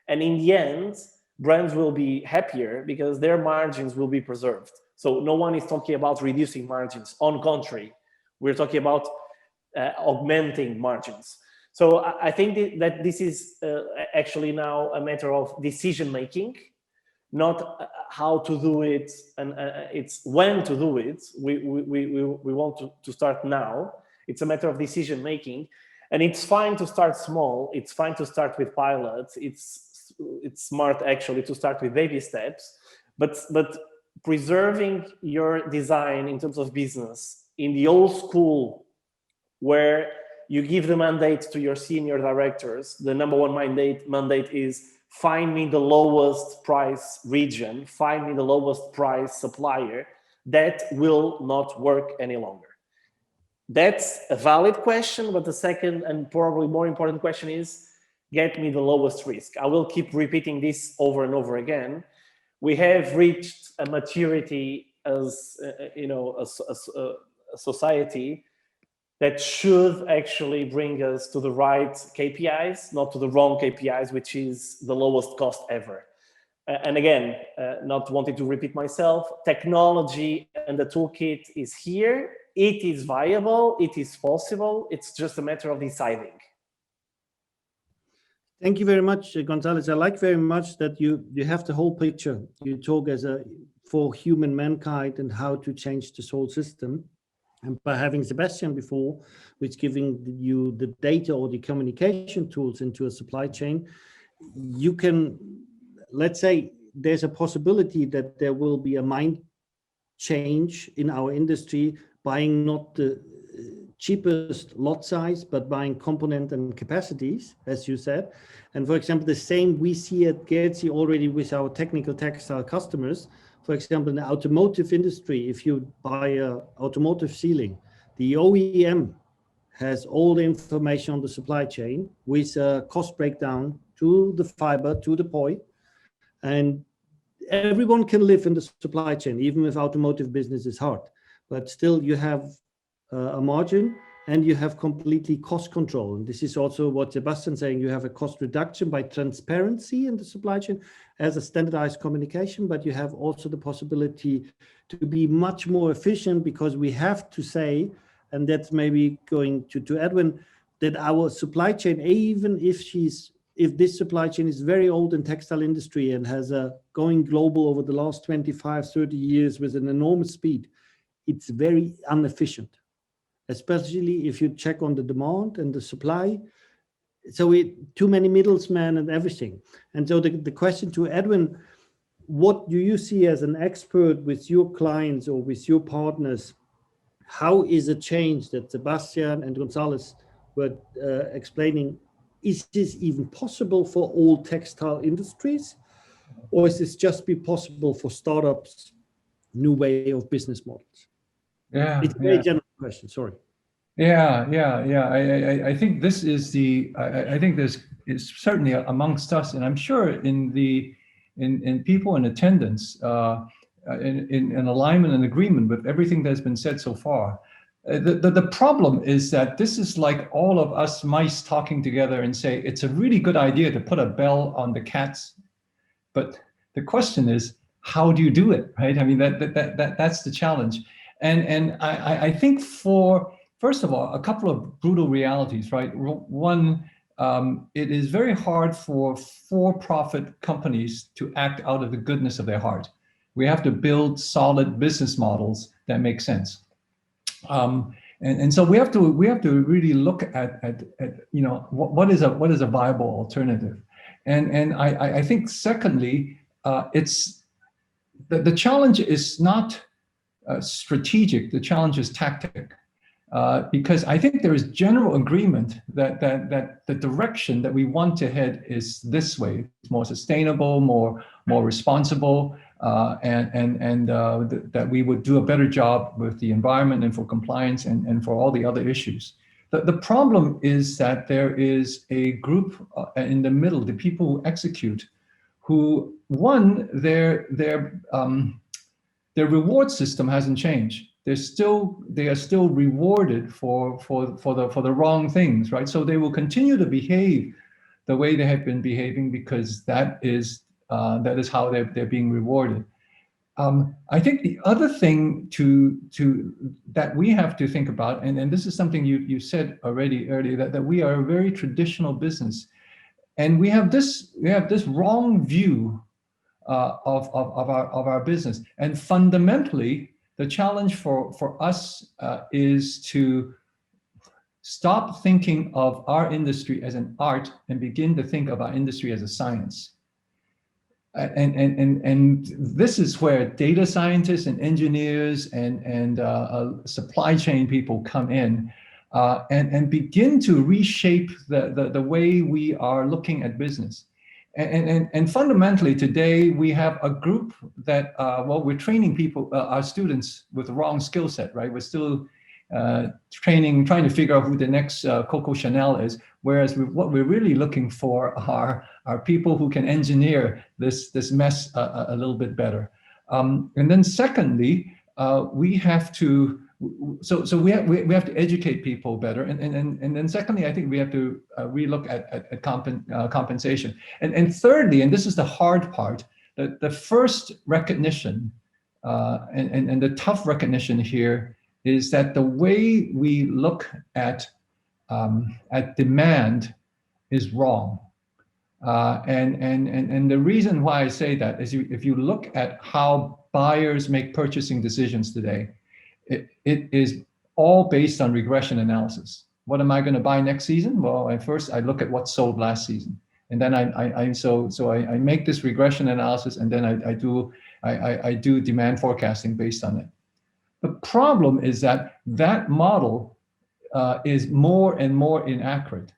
And in the end, brands will be happier because their margins will be preserved. So no one is talking about reducing margins. On contrary, we're talking about augmenting margins. So I think that this is actually now a matter of decision making, not how to do it, and it's when to do it. We want to start now. It's a matter of decision making, and it's fine to start small. It's fine to start with pilots. It's smart actually to start with baby steps, but preserving your design in terms of business in the old school, where you give the mandate to your senior directors. The number one mandate is find me the lowest price region, find me the lowest price supplier. That will not work any longer. That's a valid question, but the second and probably more important question is, get me the lowest risk. I will keep repeating this over and over again. We have reached a maturity as a society that should actually bring us to the right KPIs, not to the wrong KPIs, which is the lowest cost ever. And again, not wanting to repeat myself, technology and the toolkit is here. It is viable, it is possible. It's just a matter of deciding. Thank you very much, Gonçalo. I like very much that you have the whole picture. You talk for human mankind and how to change this whole system. And by having Sebastiaan before, which giving you the data or the communication tools into a supply chain, you can, let's say, there's a possibility that there will be a mind change in our industry, buying not the cheapest lot size, but buying component and capacities, as you said. And for example, the same we see at Gherzi already with our technical textile customers. For example, in the automotive industry, if you buy a automotive sealing, the OEM has all the information on the supply chain with a cost breakdown to the fiber, to the point. And everyone can live in the supply chain, even if automotive business is hard. But still you have a margin and you have completely cost control. And this is also what Sebastiaan saying, you have a cost reduction by transparency in the supply chain as a standardized communication, but you have also the possibility to be much more efficient, because we have to say, and that's maybe going to Edwin, that our supply chain, even if this supply chain is very old in textile industry and has going global over the last 25, 30 years with an enormous speed, it's very inefficient, especially if you check on the demand and the supply. So too many middlemen and everything. And so the question to Edwin, what do you see as an expert with your clients or with your partners? How is a change that Sebastiaan and Gonçalo were explaining? Is this even possible for all textile industries? Or is this just be possible for startups, new way of business models? Yeah, it's a very general question, sorry. Yeah. I think this is I think this is certainly amongst us, and I'm sure in people in attendance, in alignment and agreement with everything that's been said so far. The problem is that this is like all of us mice talking together and say, it's a really good idea to put a bell on the cats. But the question is, how do you do it, right? I mean, that's the challenge. And I think first of all, a couple of brutal realities, right? One, it is very hard for-profit companies to act out of the goodness of their heart. We have to build solid business models that make sense. And so we have to really look at what is a viable alternative. And I think secondly, it's the challenge is not strategic, the challenge is tactic. Because I think there is general agreement that the direction that we want to head is this way. It's more sustainable, more responsible, and that we would do a better job with the environment and for compliance and for all the other issues. The problem is that there is a group in the middle, the people who execute, who their reward system hasn't changed. They are still rewarded for the wrong things, right? So they will continue to behave the way they have been behaving because that is how they're being rewarded. I think the other thing that we have to think about, and this is something you said already earlier, that we are a very traditional business, and we have this wrong view of our business, and fundamentally. The challenge for us is to stop thinking of our industry as an art and begin to think of our industry as a science. And this is where data scientists and engineers and supply chain people come in and begin to reshape the way we are looking at business. And fundamentally today we have a group that, we're training people, our students with the wrong skill set, right? We're still trying to figure out who the next Coco Chanel is. Whereas what we're really looking for are people who can engineer this mess a little bit better. And then secondly, we have to, we have to educate people better, and then secondly, I think we have to relook at compensation, and thirdly, and this is the hard part, the first recognition and the tough recognition here is that the way we look at demand is wrong, and the reason why I say that is if you look at how buyers make purchasing decisions today. It is all based on regression analysis. What am I going to buy next season? Well, first I look at what sold last season, and then I make this regression analysis, and then I do demand forecasting based on it. The problem is that model is more and more inaccurate,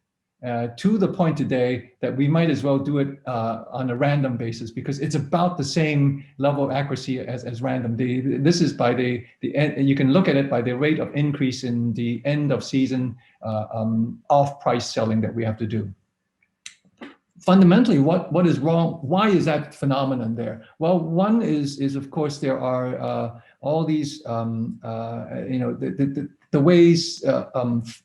to the point today that we might as well do it on a random basis, because it's about the same level of accuracy as random. This is by the end, you can look at it by the rate of increase in the end of season off-price selling that we have to do. Fundamentally, what is wrong? Why is that phenomenon there? Well, one is of course there are all these the ways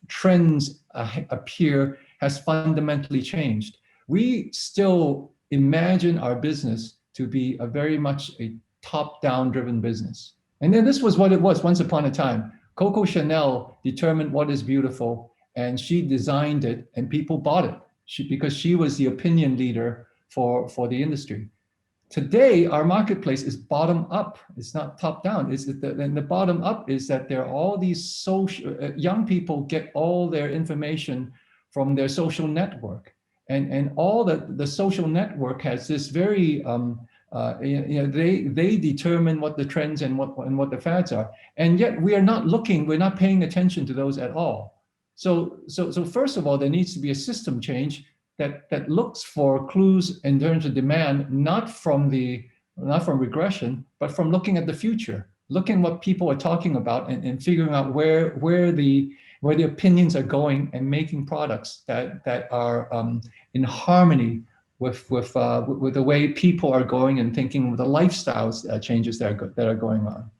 trends appear has fundamentally changed. We still imagine our business to be a very much a top-down driven business, and then this was what it was once upon a time. Coco Chanel determined what is beautiful, and she designed it, and people bought it. Because she was the opinion leader for the industry. Today, our marketplace is bottom up. It's not top down. And the bottom up is that there are all these social, young people get all their information from their social network. And all the social network has this very, they determine what the trends and what the fads are. And yet we're not paying attention to those at all. So first of all, there needs to be a system change that looks for clues in terms of demand, not from regression, but from looking at the future, looking what people are talking about, and figuring out where the opinions are going, and making products that are in harmony with the way people are going and thinking, with the lifestyles changes that are going on.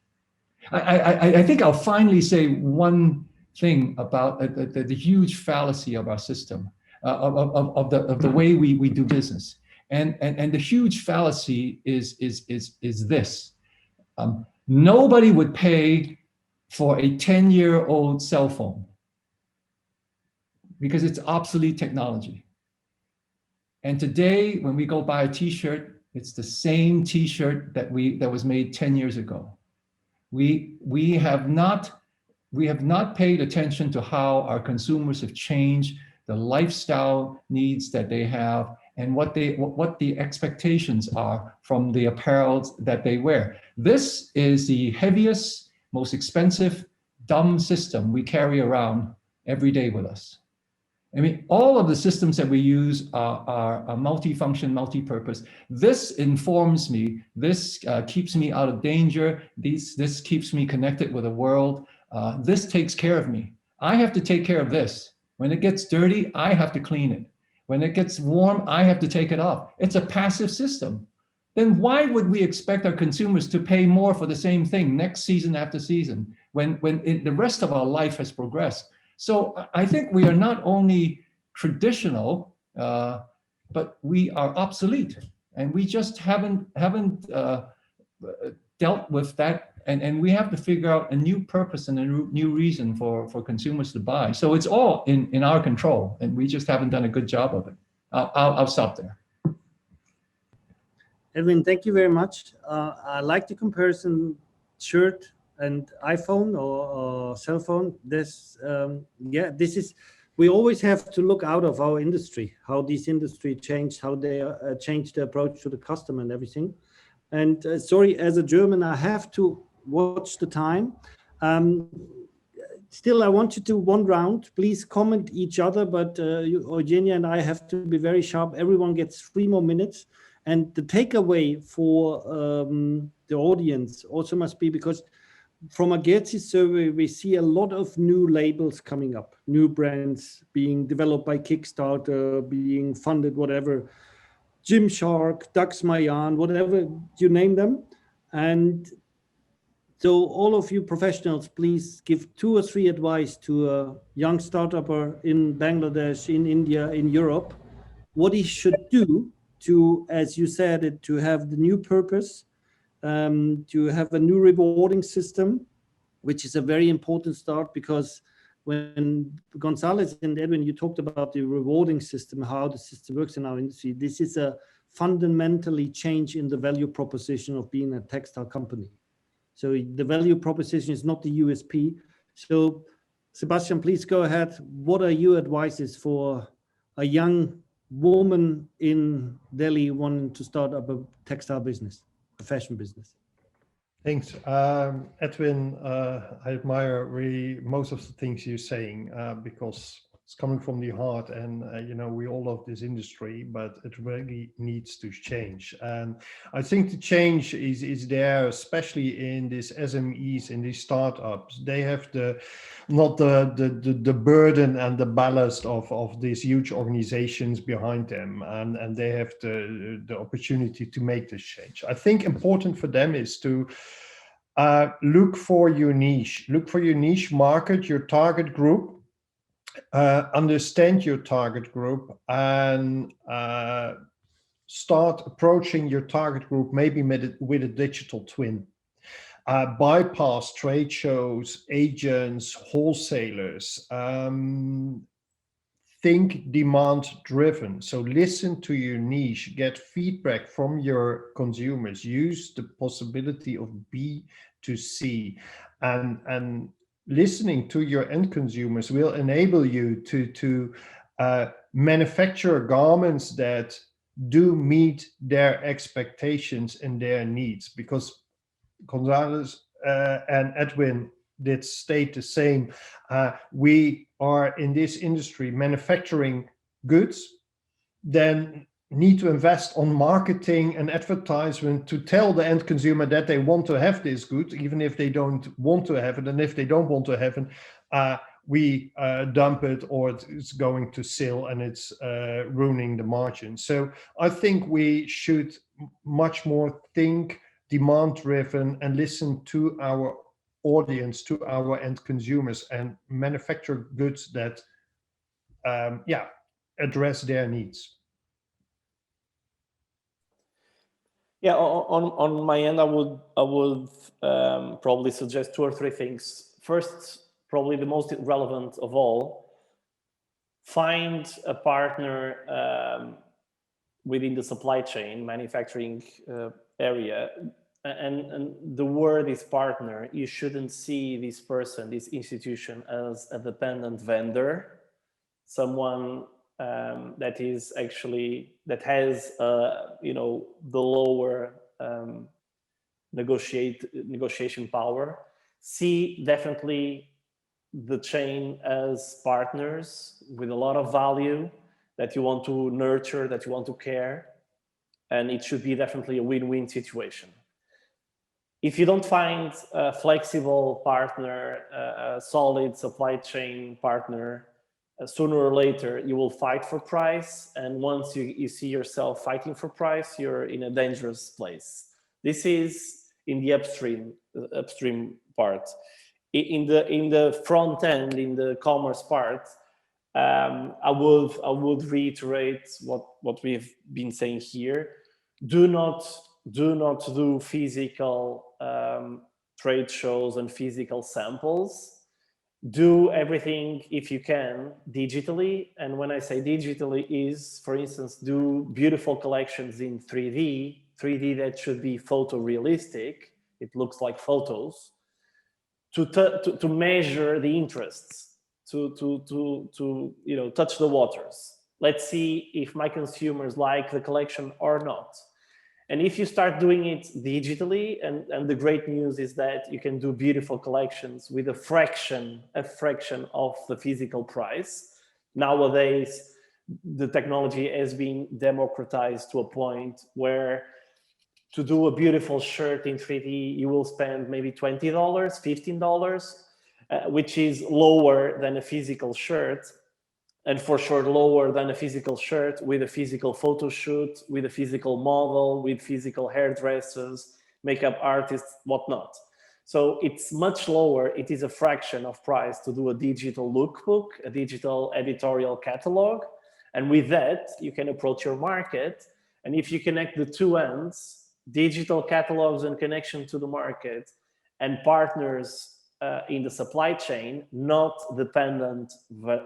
I think I'll finally say one thing about the huge fallacy of our system, of the way we do business, and the huge fallacy is this: nobody would pay for a 10-year-old cell phone because it's obsolete technology. And today, when we go buy a T-shirt, it's the same T-shirt that was made 10 years ago. We have not paid attention to how our consumers have changed, the lifestyle needs that they have, and what the expectations are from the apparel that they wear. This is the heaviest, most expensive, dumb system we carry around every day with us. I mean, all of the systems that we use are multifunction, multi-purpose. This informs me. This keeps me out of danger. This keeps me connected with the world. This takes care of me. I have to take care of this. When it gets dirty, I have to clean it. When it gets warm, I have to take it off. It's a passive system. Then why would we expect our consumers to pay more for the same thing next season after season when the rest of our life has progressed? So I think we are not only traditional, but we are obsolete, and we just haven't dealt with that, and we have to figure out a new purpose and a new reason for consumers to buy. So it's all in our control, and we just haven't done a good job of it. I'll stop there. Edwin, thank you very much. I like the comparison shirt and iPhone or cell phone. This is, we always have to look out of our industry, how this industry changed, how they changed the approach to the customer and everything. And sorry, as a German, I have to watch the time. Still, I want you to one round. Please comment each other, but Eugenia and I have to be very sharp. Everyone gets 3 more minutes. And the takeaway for the audience also must be, because from a Gherzi survey, we see a lot of new labels coming up, new brands being developed by Kickstarter, being funded, whatever, Gymshark, Dax Mayan, whatever you name them. And so all of you professionals, please give 2 or 3 advice to a young startupper in Bangladesh, in India, in Europe, what he should do to, as you said, to have the new purpose, to have a new rewarding system, which is a very important start, because when Gonçalo and Edwin, you talked about the rewarding system, how the system works in our industry, this is a fundamentally change in the value proposition of being a textile company. So the value proposition is not the USP. So Sebastiaan, please go ahead. What are your advices for a young woman in Delhi wanting to start up a textile business, a fashion business? Thanks. Edwin, I admire really most of the things you're saying because it's coming from the heart, and you know, we all love this industry, but it really needs to change. And I think the change is there, especially in these SMEs, in these startups. They have not the burden and the ballast of these huge organizations behind them, and they have the opportunity to make this change. I think important for them is to look for your niche market, your target group. Understand your target group and start approaching your target group maybe with a digital twin. Bypass trade shows, agents, wholesalers. Think demand driven. So listen to your niche, get feedback from your consumers, use the possibility of B2C, and listening to your end consumers will enable you to manufacture garments that do meet their expectations and their needs. Because Gonçalo and Edwin did state the same. We are in this industry manufacturing goods, then need to invest on marketing and advertisement to tell the end consumer that they want to have this good, even if they don't want to have it. And if they don't want to have it, we dump it, or it's going to sell and it's ruining the margin. So I think we should much more think demand driven and listen to our audience, to our end consumers, and manufacture goods that address their needs. Yeah, on my end, I would probably suggest 2 or 3 things. First, probably the most relevant of all, find a partner within the supply chain, manufacturing area. And the word is partner. You shouldn't see this person, this institution, as a dependent vendor, someone that has the lower negotiation power. See definitely the chain as partners with a lot of value that you want to nurture, that you want to care, and it should be definitely a win-win situation. If you don't find a flexible partner, a solid supply chain partner, sooner or later you will fight for price, and once you see yourself fighting for price, you're in a dangerous place. This is in the upstream part. In the front end, in the commerce part, I would reiterate what we've been saying here. Do not do physical trade shows and physical samples. Do everything, if you can, digitally. And when I say digitally is, for instance, do beautiful collections in 3D that should be photorealistic. It looks like photos. To measure the interests, to touch the waters. Let's see if my consumers like the collection or not. And if you start doing it digitally, and the great news is that you can do beautiful collections with a fraction of the physical price. Nowadays, the technology has been democratized to a point where to do a beautiful shirt in 3D, you will spend maybe $20, $15, which is lower than a physical shirt. And for sure, lower than a physical shirt with a physical photo shoot, with a physical model, with physical hairdressers, makeup artists, whatnot. So it's much lower. It is a fraction of price to do a digital lookbook, a digital editorial catalog. And with that, you can approach your market. And if you connect the 2 ends, digital catalogs and connection to the market, and partners in the supply chain, not dependent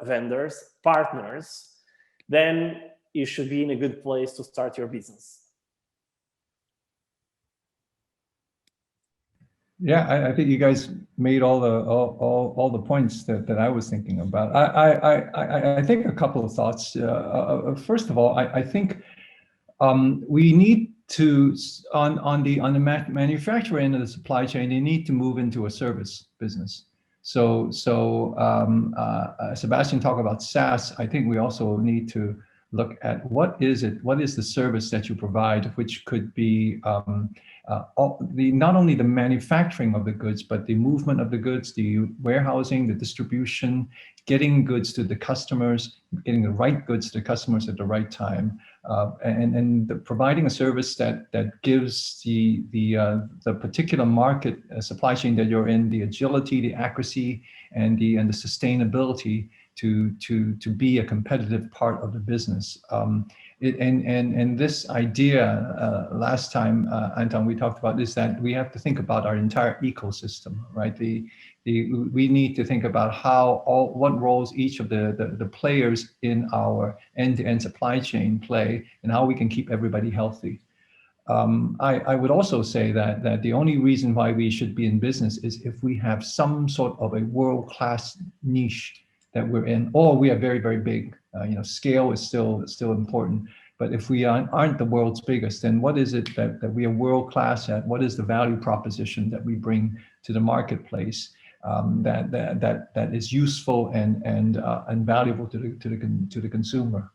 vendors, partners, then you should be in a good place to start your business. Yeah, I think you guys made all the points that I was thinking about. I think a couple of thoughts. First of all, I think we need on the manufacturer end of the supply chain, they need to move into a service business. So Sebastiaan talked about SaaS. I think we also need to look at what is the service that you provide, which could be not only the manufacturing of the goods, but the movement of the goods, the warehousing, the distribution, getting goods to the customers, getting the right goods to the customers at the right time, and providing a service that gives the particular market supply chain that you're in the agility, the accuracy, and the sustainability to be a competitive part of the business. And this idea, last time, Anton, we talked about this, that we have to think about our entire ecosystem, right? We need to think about what roles each of the players in our end-to-end supply chain play, and how we can keep everybody healthy. I would also say that the only reason why we should be in business is if we have some sort of a world-class niche that we're in, or we are very, very big. Scale is still important. But if we aren't the world's biggest, then what is it that we are world-class at? What is the value proposition that we bring to the marketplace that is useful and valuable to the consumer?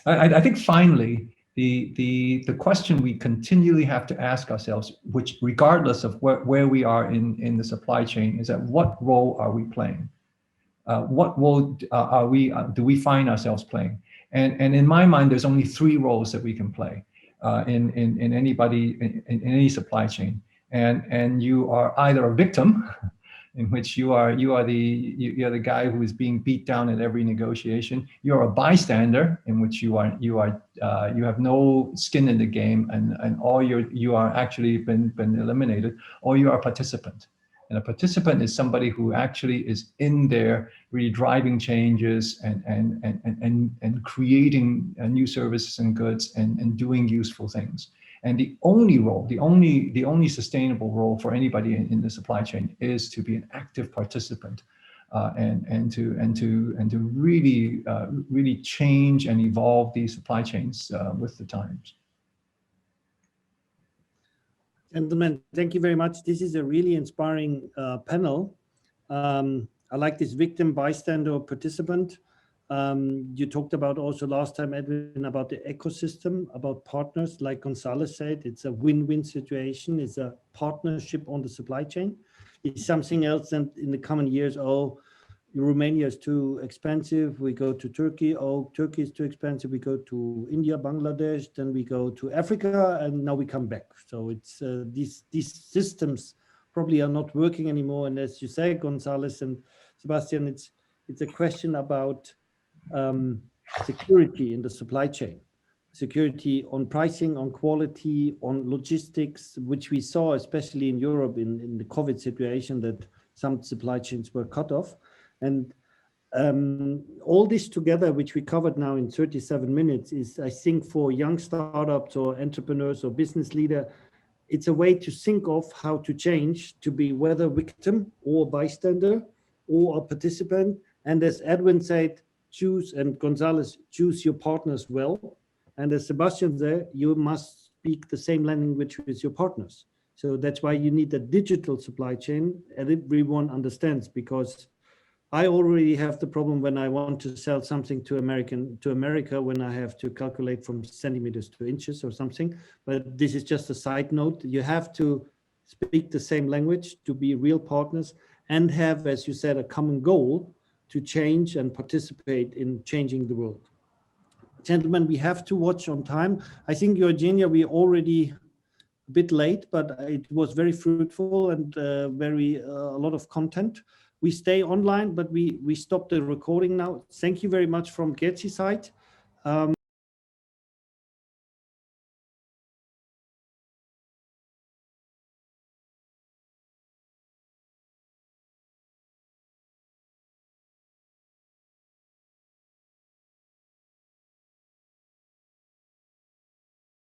I think finally, the question we continually have to ask ourselves, which regardless of where we are in the supply chain, is that what role are we playing? What role do we find ourselves playing? And in my mind, there's only three roles that we can play in any supply chain. And you are either a victim, in which you are the guy who is being beat down at every negotiation. You're a bystander, in which you have no skin in the game, and you are actually been eliminated, or you are a participant. And a participant is somebody who actually is in there, really driving changes and creating new services and goods and doing useful things. And the only role, the only sustainable role for anybody in the supply chain is to be an active participant, and to really change and evolve these supply chains with the times. Gentlemen, thank you very much. This is a really inspiring panel. I like this victim, bystander, participant. You talked about also last time, Edwin, about the ecosystem, about partners. Like Gonçalo said, it's a win-win situation. It's a partnership on the supply chain. It's something else than in the coming years. Oh, Romania is too expensive. We go to Turkey. Oh, Turkey is too expensive. We go to India, Bangladesh. Then we go to Africa, and now we come back. So it's these systems probably are not working anymore. And as you say, Gonçalo and Sebastiaan, it's a question about security in the supply chain, security on pricing, on quality, on logistics, which we saw especially in Europe in the COVID situation, that some supply chains were cut off. And all this together, which we covered now in 37 minutes, is, I think, for young startups or entrepreneurs or business leader, it's a way to think of how to change to be whether victim or bystander or a participant. And as Edwin said, choose, and Gonçalo, choose your partners well. And as Sebastiaan said, you must speak the same language with your partners. So that's why you need a digital supply chain, and everyone understands, because I already have the problem when I want to sell something to America, when I have to calculate from centimeters to inches or something. But this is just a side note. You have to speak the same language to be real partners and have, as you said, a common goal to change and participate in changing the world. Gentlemen, we have to watch on time. I think, Eugenia, we already a bit late, but it was very fruitful and a lot of content. We stay online, but we stop the recording now. Thank you very much from Gherzi side.